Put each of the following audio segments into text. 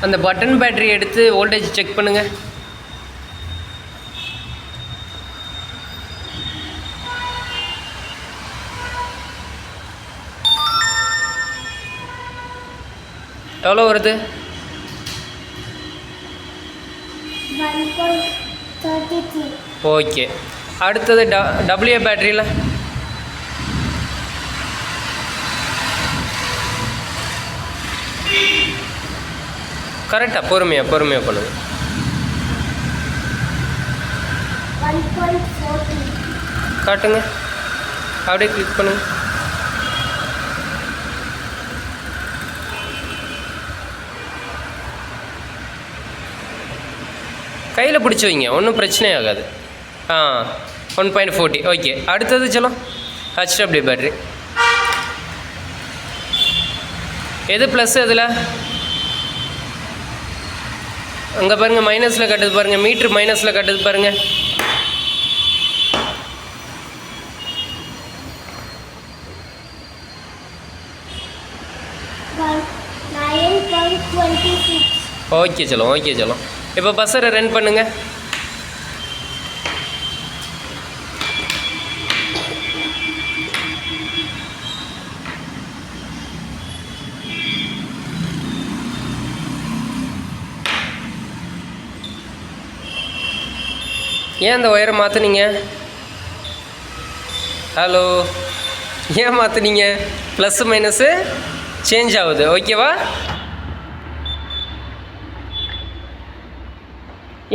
அந்த button battery எடுத்து voltage check பண்ணுங்கள். எவ்வளோ வருது? 1.33. ஓகே. அடுத்தது டபிள்யூ பேட்டரியில் கரெக்டாக பொறுமையாக பண்ணுங்கள். 1.40. காட்டுங்க, அப்படியே கிளிக் பண்ணுங்கள். கையில் பிடிச்சி வைங்க, ஒன்றும் பிரச்சனை ஆகாது. 1.40. ஓகே. அடுத்தது சொல்லும் ஹெச்டபிள்யூ பேட்ரி. எது ப்ளஸ்? அதில் அங்கே பாருங்கள், மைனஸில் கட்டுது பாருங்கள், மீட்ரு மைனஸில் கட்டுது பாருங்கள். ஓகே சொல்லும். இப்போ பஸ்ஸரை ரன் பண்ணுங்க. ஏன் அந்த ஒயரை மாற்றுனீங்க? ஹலோ, ஏன் மாற்றுனீங்க? ப்ளஸ்ஸு மைனஸு சேஞ்ச் ஆகுது. ஓகேவா?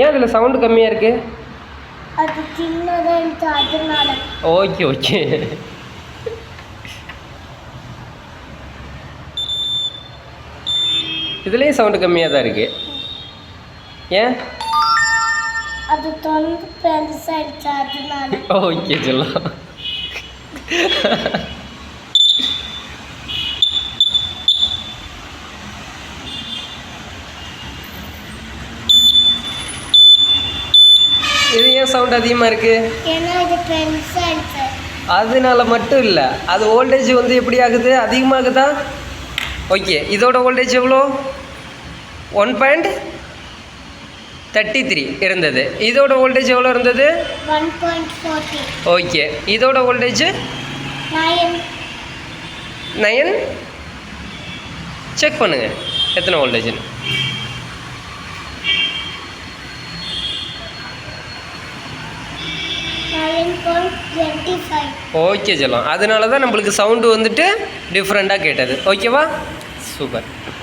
ஏன் அதில் சவுண்டு கம்மியாக இருக்குது? அது சின்னதாக இருக்கு, அதனால. ஓகே. இதுலேயும் சவுண்டு கம்மியாக தான் இருக்குது. ஏன்? அது தொண்டு பெருசாகிடுச்சு, அதனால. ஓகே சொல்லலாம். இது ஏன் சவுண்ட் அதிகமாக இருக்குது? ஏன்னா இது பெருசாகிடுச்சு. அதனால மட்டும் இல்லை, அது வோல்டேஜ் வந்து எப்படி ஆகுது? அதிகமாகுதா? ஓகே. இதோட வோல்டேஜ் எவ்வளோ? 1.33 இருந்தது. இதோட வோல்டேஜ் எவ்வளோ இருந்தது? 1.40. ஓகே. இதோட வோல்டேஜ் 9. செக் பண்ணுங்கள் எத்தனை வோல்டேஜ்னு. ஓகே சொல்லலாம். அதனால தான் நம்மளுக்கு சவுண்டு வந்துட்டு டிஃப்ரெண்ட்டாக கேட்டது. ஓகேவா? சூப்பர்.